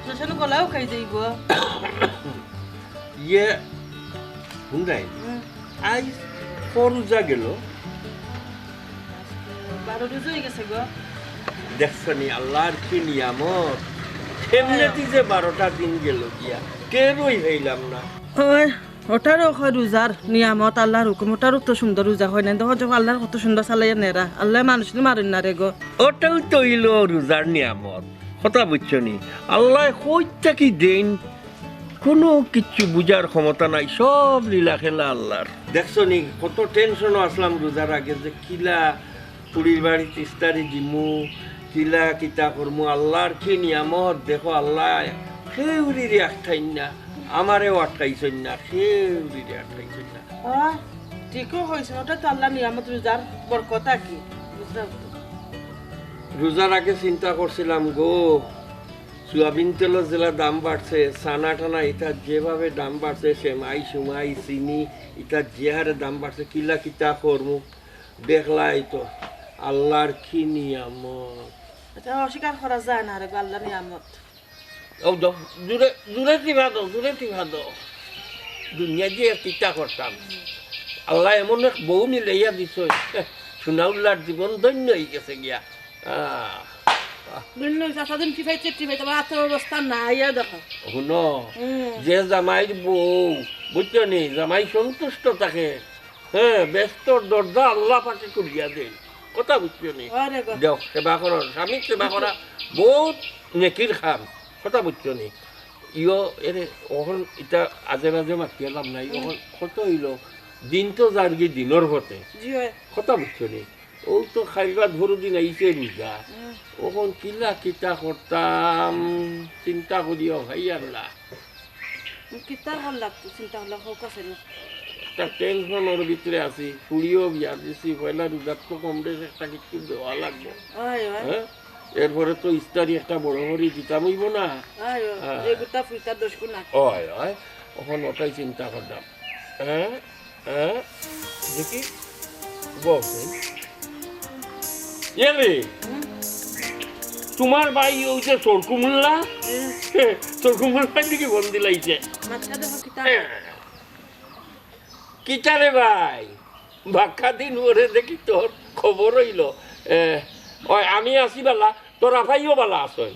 সেখানে গলাও খাই যাইব ইয়ে শুনরাই আজ ফরুজা গেল 12 রোজ হয়ে গেছে গো দেখছনি আল্লাহর কি নিয়ামত এমনিতেই যে 12টা দিন গেল গিয়া কেউই হইলাম না ওই ওটারও হয় রোজার নিয়ামত আল্লাহর হুকুম ওটারও তো সুন্দর রোজা হয় না দেখো যখন আল্লাহর কত সুন্দর চালাইয়া নেরা আল্লাহ মানুষ মারেন না রে গো ওটাও তো হইল রোজার নিয়ামত কথা বুঝছনি আল্লাহ কইটা কি দেন কোনো কিছু বুঝার ক্ষমতা নাই সব লীলা খেলা আল্লাহর দেখছনি কত টেনশনও আসলাম রোজার আগে যে কিলা পুরীর বাড়ি তিস্তারি জিমু কিলা কিতা করমু আল্লাহর কি নিয়ামত দেখো আল্লাহ কেউরিরে আটকাইন না আমারেও আটকাইছেন না কেউরিরে আটকাইছেন না ঠিকও হয়েছে ওটা তো আল্লাহ নিয়ামত রোজার বরকতা কি বুঝলাম তো রোজার আগে চিন্তা করছিলাম গো সোয়াবিন তেলের যেটা দাম বাড়ছে সানা টানা এটা যেভাবে দাম বাড়ছে সেমাই সুমাই চিনি এটা যে হারে দাম বাড়ছে কিলা কিতা করমু দেখলাই তো আল্লাহর কি নিয়ামত এটা অস্বীকার করা যায় না রে গো আল্লাহ নিয়ামত ও দাও দূরে দূরে টিভা দাও দূরে টিভা দাও দুনিয়া দিয়ে চিন্তা করতাম আল্লাহ এমন এক বউ মিলাইয়া দিছ সোনাউল্লার জীবন ধন্য হয়ে গেছে গিয়া সাদিন টিফাইছে টিফাইতে হাতের অবস্থা নাই দেখো শুনো যে জামাইর বউ বুঝছো নি জামাই সন্তুষ্ট থাকে হ্যাঁ ব্যস্ত দরজা আল্লাহ পাকে করিয়া দেন কথা বুঝছো নি দেও সেবা করো স্বামীর সেবা করা বহুত নেকির খাম কথা বুঝছো নি ইয় এরে ওখন এটা আজে বাজে মাতি লাভ নাই ওখন কত হইল দিন তো যার গিয়ে দিনের হতে কথা বুঝছো নি ও তো খাইবা ধরো দিন আইসে রোজা ওখন কিলা কিতা করতাম চিন্তা করিও ভাই আল্লাহ কিতা হল লাগতো চিন্তা হল হোক আছে একটা টেনশনের ভিতরে আছি ফুড়িও বিয়া দিছি পয়লা রোজার তো কম বেশ একটা কিছু দেওয়া লাগবে হ্যাঁ এরপরে তো ইস্তারি একটা বড় বড়ি দিতাম হইব না হয় হয় ওখান ওটাই চিন্তা করতাম হ্যাঁ হ্যাঁ দেখি বলছেন এলে তোমার ভাই ওই যে সরকুমুল্লা সরকুমুল্লা দিকে বন্দি লাইছে কিটারে ভাই বাক্কা দিন ওরে দেখি তোর খবর হইল আমি আসি বেলা তোর আফাইও বেলা আসয়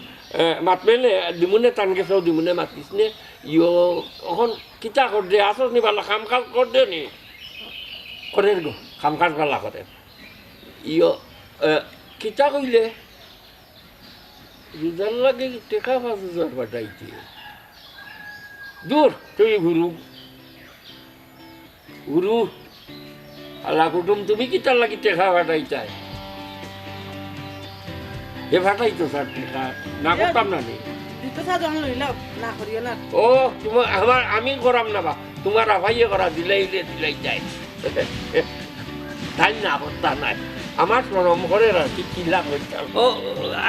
মাত মেলে দিমুনে টান গেছেও দিমুনে মাতিস নে ইয় এখন কিতা কর দে আসস নি বেলা কাম কাজ কর দে নি করে গো কাম কাজ বেলা করে ইয় কিতা কইলে রোজার লাগে টেকা 5,000 পাঠাইছে দূর তুই ঘুরু গুরু আল্লাহ কুটুম তুমি কি তার লাগি টেকা ফাটাইতাই এ ফাটাইতো স্যার টেকা না করতাম না নি ও তোমার আমার আমি করাম না বা তোমার আভাইয়ে করা দিলাই যায় তাই না করতা নাই আমার শ্রম করে রাখি কি লাভ হইতাম ও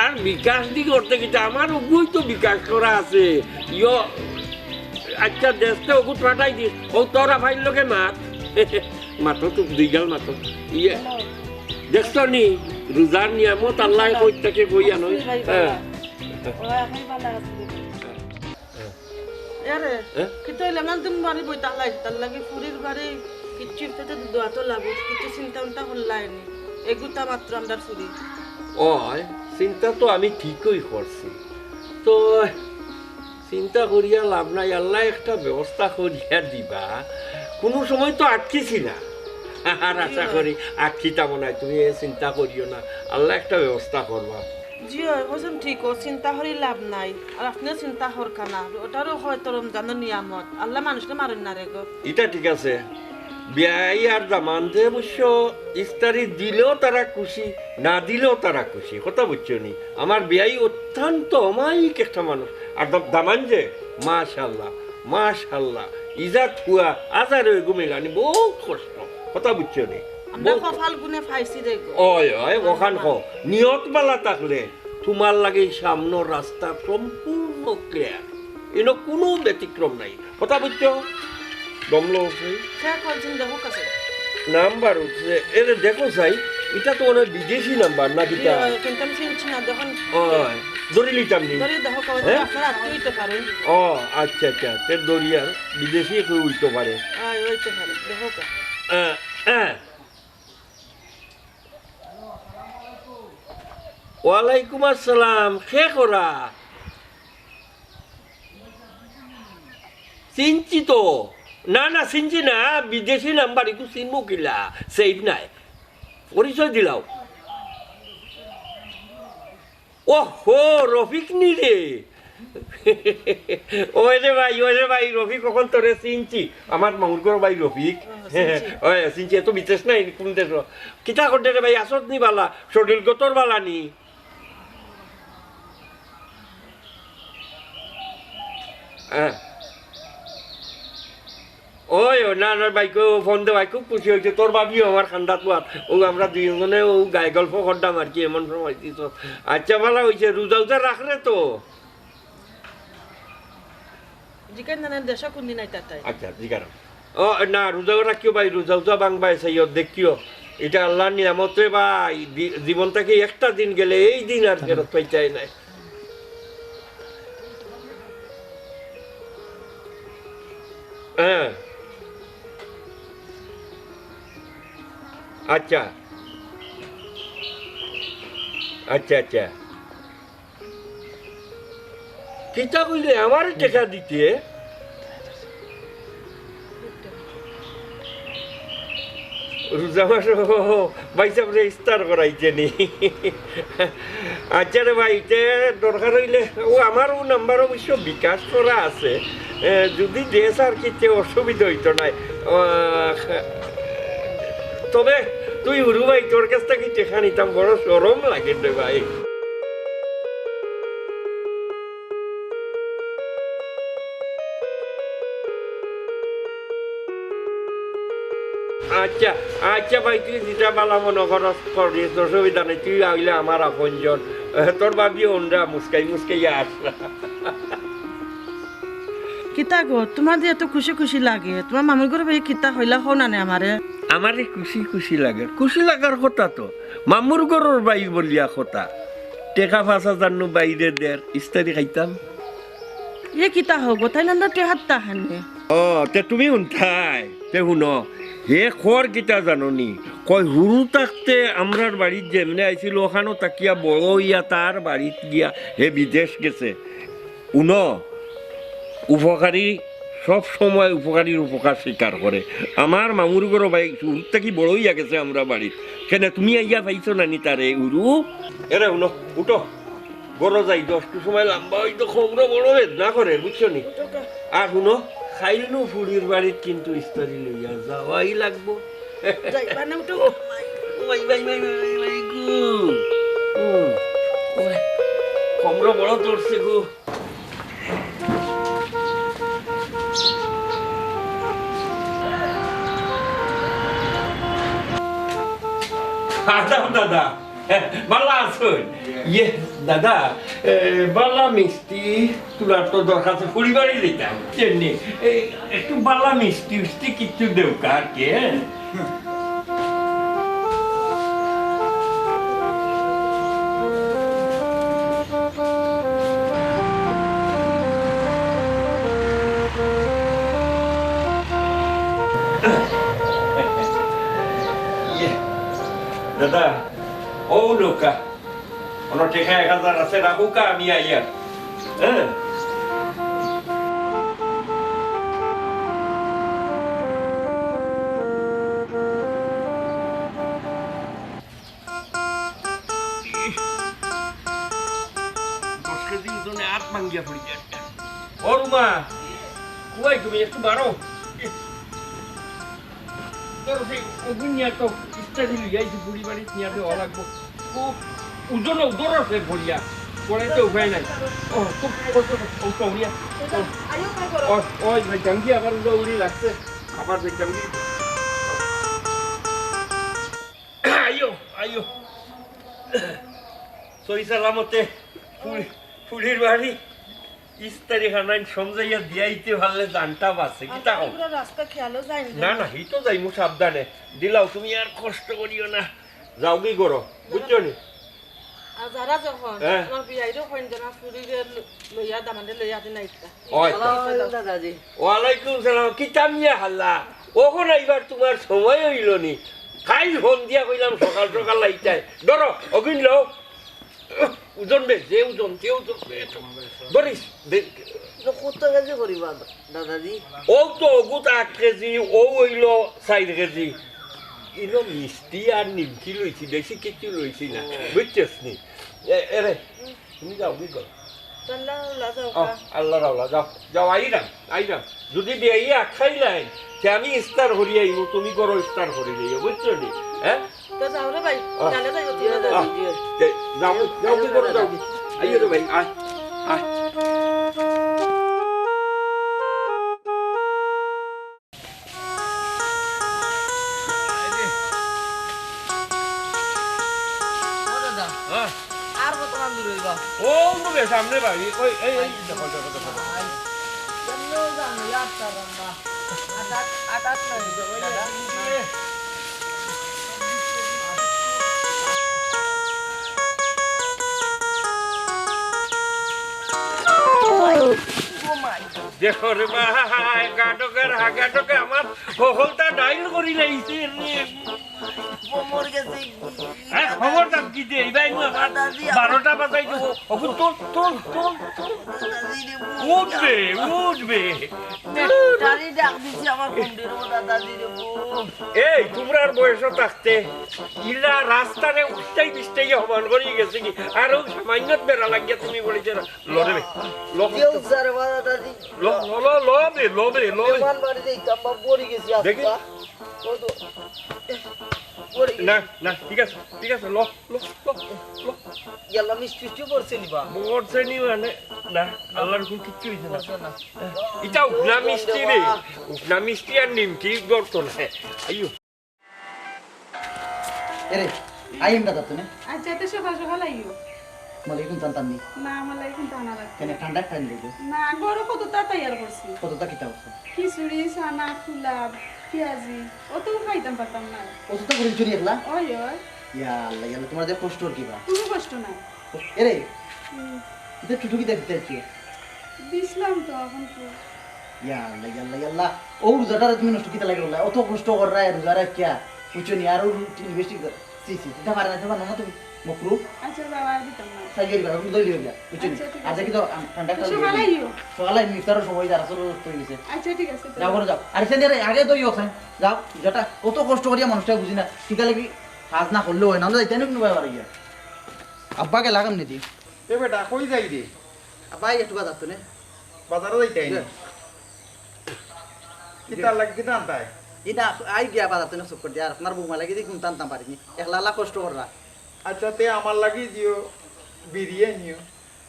আর বিকাশ দি করতে গেছে আমার ওগুই তো বিকাশ করা আছে ইয় আচ্ছা দেশতে ওগুত ফাটাই দিস ও তোর আভাইর লোকে মাত মাতো তো দুইগাল মাতো ইয়ে দেখছ নি রোজার নিয়ামত আল্লাহ কই থেকে কইয়া নই হ্যাঁ আরে কিতো লাগান তুমি বাড়ি বইতা লাই তার লাগি ফুরির বাড়ি কিচ্ছু তো দোয়া তো লাগো কিছু চিন্তা উন্তা হল্লাইনি এগুতা মাত্র আমরা ফুরি ওই চিন্তা তো আমি ঠিকই করছি তো চিন্তা করিয়া লাভ নাই আল্লাহ একটা ব্যবস্থা করিয়া দিবা কোনো সময় তো আটকেছি না আর আশা করি আটকিতাম না তুমি চিন্তা করিও না আল্লাহ একটা ব্যবস্থা করবা জি ওজন ঠিক ও চিন্তা করি লাভ নাই আর আপনিও চিন্তা করকা না ওটারও হয়তো রমজানের নিয়ামত আল্লাহ মানুষকে মারেন না রে গো এটা ঠিক আছে বিয়াই আর দামান যে অবশ্য ইফতারি দিলেও তারা খুশি না দিলেও তারা খুশি কথা বুঝছো নি আমার বিয়াই অত্যন্ত অমায়িক একটা মানুষ আর দামান যে মাশাল্লাহ মাশাল্লাহ ইজাত হুয়া আজারে ঘুমিলানি বহুত কষ্ট কথা বুঝছো নি ওখান নিয়ত বালা থাকলে তোমার লাগে সামনের রাস্তা সম্পূর্ণ ক্লিয়ার এনে কোনো ব্যতিক্রম নাই কথা বুঝছো দমলো নাম্বার উঠছে এর দেখো চাই এটা তো অনেক বিদেশি নাম্বার না কিটা কিন্তু আমি চিনছি না দেখুন ধরে লিতাম নি ধরে দেখো কবে হ্যাঁ? আপনারা আত্মীয় হইতে পারেন ও আচ্ছা আচ্ছা তে দরিয়ার বিদেশি কেউ উঠতে পারে হইতে পারে দেখো কা ওয়ালাইকুম আসসালাম কে করা চিনছি তো না না চিনছি না বিদেশি নাম্বার একটু চিনবো কিলা সেভ নাই পরিচয় দিলাও ও হো রফিক নি রে ওই রে ভাই রফিক কখন তোরে চিনছি আমার মামুর ভাই রফিক ওই চিনছি এত বিশেষ নাই কোন দেশ কিতা করতে রে ভাই আসত নি বালা শরীর গতর বালা নি ওই না না ভাইকে ফোন দে ভাই খুব খুশি হয়েছে তোর ভাবিও আমার খান্দাত পাত ও আমরা দুইজনে ও গায়ে গল্প করতাম আর কি এমন সময় দিত আচ্ছা ভালো হয়েছে রোজা উজা রাখলে তো জিকান না দেশ কোন দিন আইতা তাই আচ্ছা জিকার ও না রোজা রাখিও ভাই রোজা উজা বাংবাই সাইও দেখিও এটা আল্লাহর নিয়ামতে ভাই জীবনটাকে একটা দিন গেলে এই দিন আর ফেরত পাইতাই নাই হ্যাঁ আচ্ছা আচ্ছা আচ্ছা কিতা কইলে আমার টাকা দিতে রোজা মাস ভাই সাহেব ইস্তার করাইছে নি আচ্ছা রে ভাই দরকার হইলে ও আমারও নাম্বার অবশ্য বিকাশ করা আছে যদি দেশ আর কি অসুবিধা হইতো নাই তবে তুই উরু ভাই তোর কাছ থেকে টেকা নিতাম বড় সরম লাগে রে ভাই আচ্ছা আচ্ছা ভাই তুই যেটা বালা মনে খরচ করিস অসুবিধা নেই তুই আইলে আমার আপনজন তোর ভাবি ওনরা মুস্কাই মুস্কাই আসলা কিতা গো তোমার যে এত খুশি খুশি লাগে তোমার মামুর ঘরে ভাই কিতা হইলা হো না নে আমারে আমারে খুশি খুশি লাগে খুশি লাগার কথা তো মামুর ঘরের বাই বলিয়া কথা টেকা 5,000 বাইরে দের ইস্তারি খাইতাম কিতা হো গো তাই না তে হাত তাহানে ও তে তুমি উনথাই তে শুনো হে খর কিতা জাননি কয় হুরু থাকতে আমরার বাড়িত যেমনে আইছিল ওখানো তাকিয়া বড় ইয়া তার বাড়িত গিয়া হে বিদেশ গেছে উনো উপকারী সব সময় উপকারীর উপকার স্বীকার করে আমার মামুর গরো ভাই হুরু থাকি বড় ইয়া গেছে আমরা বাড়িত কেন তুমি আইয়া পাইছো নানি তারে উরু এরে উনো উঠো বড় যাই 10টা সময় লম্বা হইতো খবর বড় না করে বুঝছো নি আর শুনো খাইলু ফুড়ির বাড়িত কিন্তু ইস্তারি লইয়া যাওয়াই লাগবো যাইবা না উঠো ভাই ভাই ভাই ভাই গু খবর বড় তোরছে গো দাদা ভালো আছেন ইয়ে দাদা বালা মিষ্টি তোলার তো দরকার পরিবারই দিতাম তেমনি একটু বালা মিষ্টি মিষ্টি কিছু দেও কাকে দাদা ও লোকা ono টেকা 1000 আছে রাখুকা আমি আইয়া হ্যাঁ ওরমা কই তুমি একটু বাড়ো তোর সেই অগুনিয়া তো ইস্তারি লইয়াইছি বুড়ি বাড়ি নিয়ে দেওয়া লাগবো খুব ওজন উদর আছে ভরিয়া পড়াইতে উপায় নাই ও খুব কষ্ট ও করিয়া ওই ভাই জাঙ্গি আবার উড়ি লাগছে আবার ভাই জাঙ্গি আইও আইও সই সালামতে ফুলির বাড়ি ইস্তারি খানায় সমঝাইয়া দিয়াইতে ভালে জানটা বাসে কি তা রাস্তা খেয়ালও যায় না না হি তো যাইমু সাবধানে দিলাও তুমি আর কষ্ট করিও না যাও কি করো বুঝছো নি আর যারা যখন হ্যাঁ। আমার বিয়াইরও হইন জানা ফুরিরে লইয়া দামানে লইয়া দিন আইতা ওই তো। দাদাজি ওয়ালাইকুম সালাম কি চামিয়া হাল্লা ওখন এইবার তোমার সময় হইল নি খাই ফোন দিয়া কইলাম সকাল সকাল লাইতাই ধরো অগুন লও ওজন বে যে ওজন ধরিস তো কত কেজি করিবা দাদাজি ও তো অগুত 8 কেজি ও হইল 4 কেজি ইনো মিষ্টি আর নিমকি লইছি বেশি কিছু লইছি না বুঝছিস নি এরে তুমি যাও কি করো তাল্লা লা যাও আল্লাহ রাওলা যাও যাও আইরাম যদি বিয়ে খাইলাই সে আমি ইস্তার হরি আইব তুমি করো ইস্তার হরি যাইও বুঝছো নি হ্যাঁ তো যাও রে ভাই জানে যাইও তুমি যাও যাও কি করো যাও কি আইও রে ভাই আয় আয় হ্যাঁ আর কত নাম দূর হইবা ও তো বে সামনে ভাই ওই এই দেখো দেখো দেখো চলো জানো ইয়ার তারাম্মা আটাত না দাদা দেখো রে ভাই গাটকের হাগাটকে আমার হলতা ডাইল করি লাইছে রে কোমর গেছে হ্যাঁ খবর দাম কি দে এইবাই না 12টা বাজাই দেব ওগুন তোল দাদাজি রে উঠবে টারি ডাক দিছি আমার কোমরের দাদাজি রে এই তোমরার বয়স থাকতে ইলা রাস্তারে উঠতেই বিস্তাই হমান করি গেছে কি আর ও সামান্যত বেড়া লাগিয়া তুমি বলেছ লড়বে কেউ স্যার দাদাজি লবে মান বাড়ি দেইতাম বা পড়ি গেছি দেখি। আজকা কত পড়ি না ঠিক আছে ল গেল মিষ্টি পড়ছে নিবা মোরছে নি মানে না আল্লাহর কোন কিচ্ছু হইছে না না এটা উঠনা মিষ্টি রে উঠনা মিষ্টি আর নিমকি গর্ত না আইও এরে আইম দাদা তুমি আচ্ছা তো সকাল সকাল আইও মানে এখন জানতাম নি না আমার লাগে কিন্তু আনা লাগবে কেন ঠান্ডা খাই লেগে না গরো কত তাড়াতাড়ি করছি কতটা কিতা হচ্ছে খিচুড়ি সানা ফুলাব পেঁয়াজি অত খাইতাম পারতাম না কতটা করে চুরি একলা ওই ইয়াল্লা তোমার যে কষ্ট কিবা কোনো কষ্ট নাই এরে এটা টুটুকি দেখতে কি দিছিলাম তো এখন তো ইয়াল্লা ও রোজাটা তুমি নষ্ট কিতা লাগে বলা অত কষ্ট কর রা রোজারা কিয়া বুঝছো নি আর ইনভেস্টিং কর সি এটা পারে না তুমি মকরু আচ্ছা বাবা আর দিতাম না সাইকেল করা তুমি দইলি গিয়া বুঝছো নি আচ্ছা, ঠিক আর দেখি তো ঠান্ডা সকালে আইও সকালে মিফতারের সময় যারা চলো তো গেছে আচ্ছা ঠিক আছে যাও করে যাও আর সেন আগে তো ইয়ে খান যাও যেটা কত কষ্ট করিয়া মানুষটা বুঝি না টিকা লাগি কাজ না করলেও হয় না যাইতে না কোনো ব্যাপার গিয়া আব্বাকে লাগাম নিতি এ বেটা কই যাই রে আব্বা একটু বাজার তো নে বাজারে যাইতাই না কিতা লাগ কিতা আনতাই ইনা আই গিয়া বাজার তো না সব করে আর আপনার বউমা লাগি দেখুন টানতাম পারিনি একলা লা কষ্ট কররা আচ্ছা তে আমার লাগি দিও বিরিয়ানিও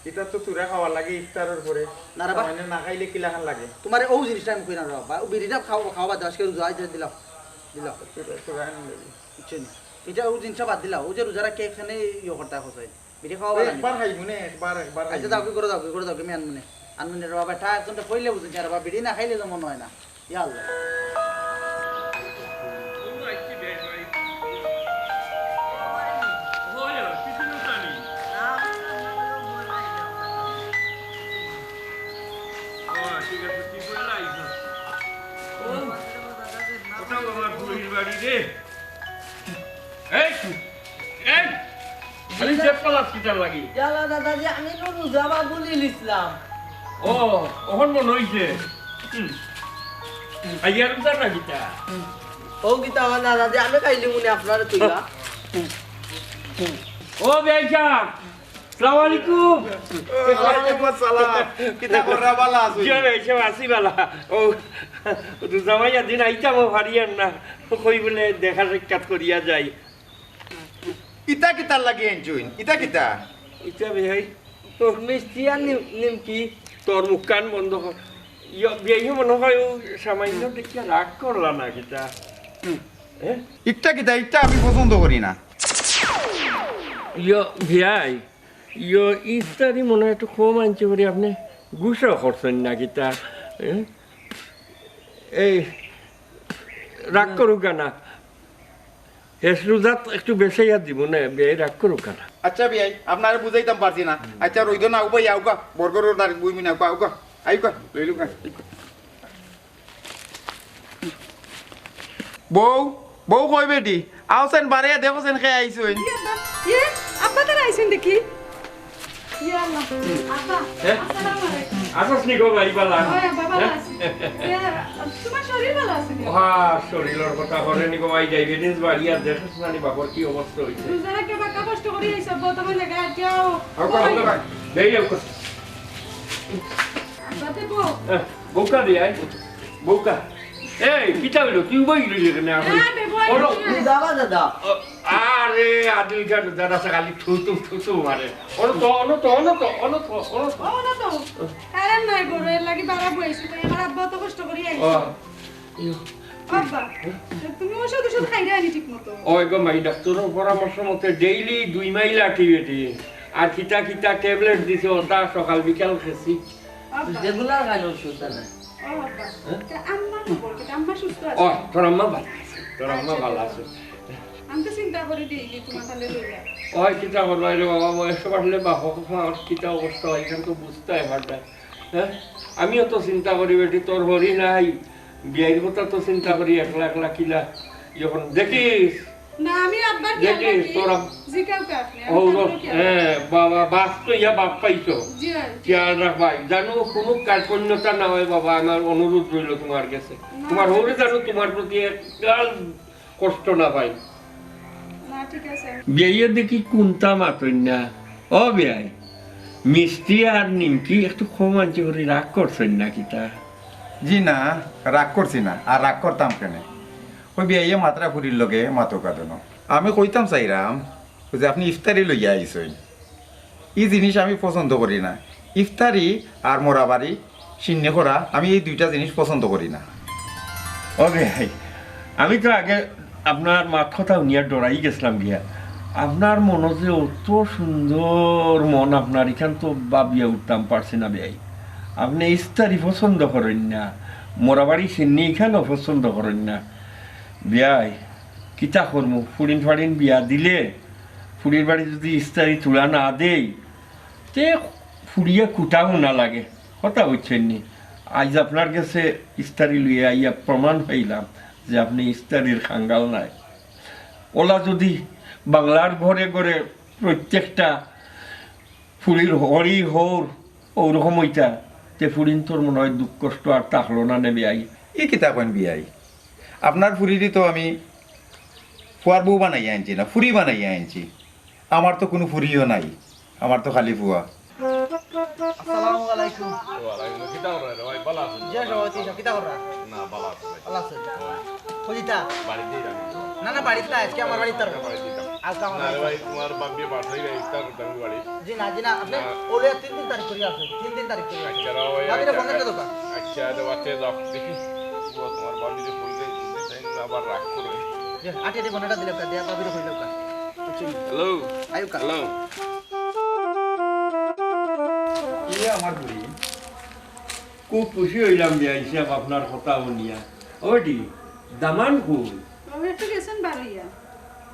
এটা তো তুরা খাওয়ার লাগে ইফতারের পরে না রে বা। মানে না খাইলে কিলাখান লাগে তোমার ও জিনিসটা আমি কই না বাবা ও বিরিটা খাওয়া দাও আজকে রোজা আইতে দিলাম তুরা আনি লাগি বুঝছেন এটা ও জিনিসটা বাদ দিলাম ও যে রোজারা কে এখানে ইয়ে করতে হচ্ছে বিরি খাওয়া ভালো একবার খাই মনে একবার আচ্ছা দাও কি করে দাও কি আমি আনমনে রে বাবা ঠা একজনটা কইলে বুঝছেন আর বাবা বিড়ি না খাইলে তো মনে হয় না ইয়া আল্লাহ জালা দাদাজি আমি তো রোজাবা বলি লিখলাম ও ওহন মন হইছে আইয়ার উদার না গীতা ও গীতা আমার দাদাজি আমি খাইলি মনে আপনার তুইলা ও বেশা আসসালামু আলাইকুম ওয়ালাইকুম আসসালাম কিতা কররা বালা আছো জি বেশা আসি বালা ও রোজামাই দিন আইতাম হারিয়ান না কই বলে দেখা সাক্ষাৎ করিয়া যাই কিতা কিতা লাগে এনজুইন কিতা কিতা ইচ্ছা বেহাই তোর মিষ্টি আর নিমকি তোর মুখ কান বন্ধ কর বিয়ে মনে হয় ও সামান্য দেখিয়া রাগ করলা না গীতা হ্যাঁ ইটা কিতা ইটা আমি পছন্দ করি না ভিয়াই ইফতারি মনে হয় একটু কম আনছে করি আপনি গুসা করছেন না গীতা এই রাগ করুক না শেষ রোজাত একটু বেশাইয়া দিব না বিয়ে রাগ করো কেন আচ্ছা বিয়াই আপনার বুঝাইতাম পারছি না আচ্ছা রইদ না উপাই আউকা বর্গরের তারিখ বুঝবি না আউকা আইকা লইলু না বউ বউ কই বেটি আওসেন বারে দেখোছেন খেয়ে আইছুন ইয়ে আব্বা তারা আইছেন দেখি ইয়া আল্লাহ আব্বা আসসালামু আলাইকুম আসস নি গো ভাই বালা ওই আব্বা ভালো আছি তোমার শরীর ভালো আছে কি হ্যাঁ শরীরের কথা হরে নি গো ভাই ডায়াবেটিস বাড়িয়া দেখছ না নি বাবার কি অবস্থা হইছে যারা কে বাকা কষ্ট করি এই সব বর্তমান লাগা যাও আউকা ভাই দেই আউকা আব্বা তে বউ বউকা দি আই বউকা এই কিটা হইলো তুই বইলি এখানে না বে বউ ওলো যাবা দাদা আরে আদিল গাড় দাদা সকালে থুতু মারে অন তো ও না তো কারণ নাই বড় এর লাগি বাড়া বইছি তো এবার আব্বা তো কষ্ট করি আইছে আব্বা তুমি ওষুধ খাইরা আনি ঠিক মতো ওই গো মাই ডাক্তারের পরামর্শ মতে ডেইলি 2 মাইল অ্যাক্টিভিটি আর কিটা কিটা ট্যাবলেট দিছে ওটা সকাল বিকাল খেছি আব্বা রেগুলার খাই ওষুধ দাদা ও আব্বা তা আম্মা তো বলতে আম্মা সুস্থ ও আছে তোর আম্মা ভালো আছে তোর আম্মা ভালো আছে আমি তো চিন্তা করি দিই তোমার তাহলে লইয়া ওই কিটা করবাই রে বাবা বয়স বাড়লে বা হোক কিটা অবস্থা এখান তো বুঝতে হয় ভাটা হ্যাঁ আমিও তো চিন্তা করি বেটি তোর হরি নাই বিয়ের কথা তো চিন্তা করি একলা একলা কিলা যখন দেখিস না আমি আব্বার কি দেখি তোরা জিকাও কে আপনি ও হ্যাঁ বাবা বাপ তো ইয়া বাপ পাইছো জি খেয়াল রাখবাই জানো কোনো কার্পণ্যতা না হয় বাবা আমার অনুরোধ রইল তোমার কাছে তোমার হলে জানো তোমার প্রতি একটাল কষ্ট না পাই না ঠিক আছে বিয়ে দেখি কোনটা মাতই না ও বিয়াই মিষ্টি আর নিমকি একটু কম আনছি করে রাগ করছেন না কিতা জি না রাগ করছি না আর রাগ করতাম কেন ওই বিয়ে মাত্রা ফুরির লগে মাতো কাঁদনো আমি কইতাম চাইরাম যে আপনি ইফতারি লইয়া আইসই এই জিনিস আমি পছন্দ করি না ইফতারি আর মোরাবাড়ি সিন্নে করা আমি এই দুইটা জিনিস পছন্দ করি না ও ভাই আমি তো আগে আপনার মাত কথা উনিয়ার ডরাই গেছিলাম গিয়া আপনার মনে যে অত সুন্দর মন আপনার এখান তো বাবিয়া উঠতাম পারছি না ভাই আপনি ইস্তারি পছন্দ করেন না মোরাবাড়ি সিন্নি এখানেও পছন্দ করেন না বিয়াই কিতা করবো ফুরিন ফাড়িন বিয়া দিলে ফুরির বাড়ি যদি ইস্তারি তুলা না দেই তে ফুরিয়ে কুটাও না লাগে কথা বুঝছেন নি আজ আপনার কাছে ইস্তারি লইয়া আইয়া প্রমাণ পাইলাম যে আপনি ইস্তারির খাঙ্গাল নাই ওলা যদি বাংলার ঘরে ঘরে প্রত্যেকটা ফুরির হরি হর ওরকম ওইটা তে ফুরিন তোর মনে হয় দুঃখ কষ্ট আর থাকলো না নেবে আই এই কিতা কেন বিয়াই আপনার ফুরিরই তো আমি ফুয়ার বউ বানাইয়া আনছি না ফুরি বানাইয়া আনছি আমার তো কোনো ফুরিও নাই আমার তো খালি ফুয়া আসসালামু আলাইকুম জি সভাপতি সব কিতা কররা ভালো আছে কইতা না না বাড়িতে না আজকে আমার বাড়িতে আজকে আমার জি না আপনি ওলে 3 তারিখ করি আছে 3 তারিখ করি বাবিরে ফোন করে দোকা জি আটে ফোনটা দিলে কা দেয়া বাবিরে কইলো কা হ্যালো আয়ুকা হ্যালো ইয়ে আমার বুড়ি খুব খুশি হইলাম যে হিসাব আপনার কথা শুনিয়া ওটি দামান খুব আমি একটু গেছেন বাড়িয়া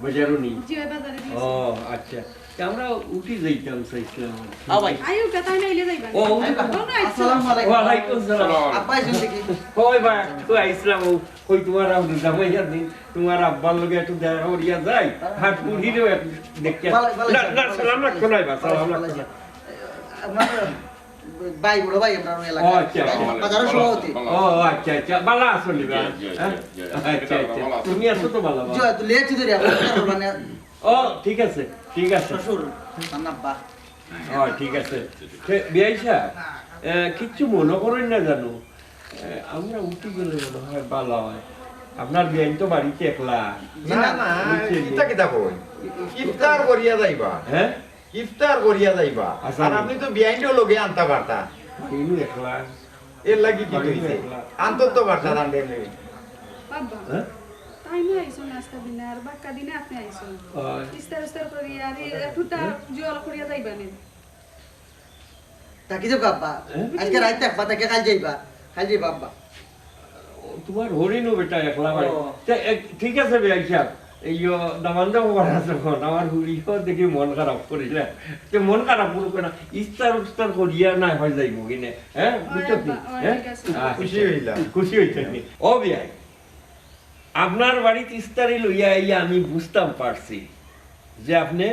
বাজারও নি জি বাজারে ও আচ্ছা তা আমরা উঠি যাইতাম চাইছিলাম আও ভাই আইও কথা নাইলে যাইবা ও আসসালামু আলাইকুম ওয়ালাইকুম সালাম আব্বা এসে দেখি কই ভাই তুই আইসলাম কই তোমার আব্দুল জামাইয়া দিন তোমার আব্বার লগে একটু দেখা করিয়া যাই হাট উঠিলেও দেখতে না সালাম রাখো নাই বা সালাম রাখো না আপনার ভাই বড় ভাই আপনার এলাকা ও আচ্ছা বাজারের সভাপতি ও আচ্ছা আচ্ছা ভালো আছো নিবা আচ্ছা আচ্ছা তুমি আছো তো ভালো জি তো লেট ধরে আপনার মানে ও ঠিক আছে শ্বশুর আব্বা ও ঠিক আছে বিয়াইসা কিচ্ছু মনে করেন না জানো আমরা উঠি গেলে মনে হয় ভালো হয় আপনার বিয়াইন তো বাড়িতে একলা না না কিতা কিতা কই ইফতার করিয়া যাইবা হ্যাঁ ইফতার করিয়া যাইবা আচ্ছা। আর আপনি তো বিয়াইনও লগে আনতা পারতা কেনু একলা এর লাগি কি হইছে আন্তত পারতা রান্দেন বাবা হ্যাঁ তাই না আইছো নাস্তা দিনে আর বাক্কা দিনে আপনি আইছো ইস্তার করি আর একটুটা জল করিয়া যাইবা নি তাকি যাও আব্বা আজকে রাত থাকবা তাকে কাল যাইবা আব্বা তোমার হরিণও বেটা একলা বাড়ি ঠিক আছে বিয়াইসা এই দামান্দা করা যখন আমার হুড়িও দেখি মন খারাপ করিলে তে মন খারাপ করবে না ইস্তার উস্তার করিয়া না হয়ে যাইব কিনে হ্যাঁ বুঝছো কি হ্যাঁ খুশি হইলাম। খুশি হইতে ও বিয়াই আপনার বাড়িতে ইস্তারি লইয়া আইয়া আমি বুঝতাম পারছি যে আপনি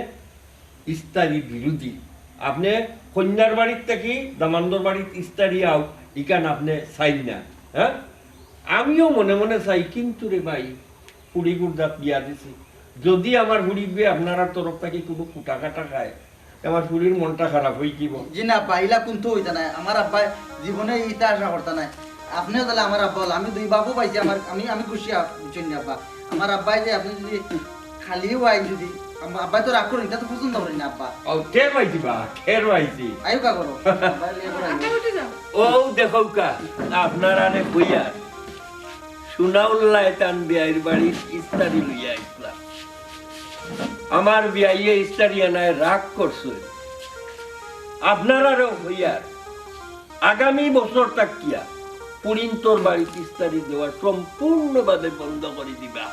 ইস্তারি বিরোধী আপনি কন্যার বাড়ির থেকে দামান্দর বাড়িতে ইস্তারি আও ইকান আপনি চাই না হ্যাঁ আমিও মনে মনে চাই কিন্তু রে ভাই পুরি গুড়দাত বিয়া দিছি যদি আমার হুড়ি বিয়ে আপনার তরফ থেকে কোনো কুটা কাটা খায় আমার হুড়ির মনটা খারাপ হয়ে যাব জি না আব্বা ইলা কিন্তু হইতা নাই আমার আব্বা জীবনে ইটা আশা করতা নাই আপনিও তাহলে আমার আব্বা হল আমি দুই বাবু পাইছি আমার আমি খুশি বুঝছেন নি আব্বা আমার আব্বাই যে আপনি যদি খালিও আই যদি আমার আব্বাই তো রাগ করেন এটা তো পছন্দ করেন না আব্বা ও ঠের পাইছি বা ঠের পাইছি আয়ু কা করো আব্বাই লিয়ে করে আইবো। আগে উঠে যাও ও দেখো কা আপনার আনে কইয়া সুনাউল্লাহ তান বিয়াইর বাড়ি ইস্তারি লইয়া আইসলাম আমার বিয়াইয়ে ইস্তারি আনায় রাগ করছে আপনার আরো হইয়ার আগামী বছর তাকিয়া পুরিন্তর বাড়িতে ইস্তারি দেওয়া সম্পূর্ণভাবে বন্ধ করে দিবা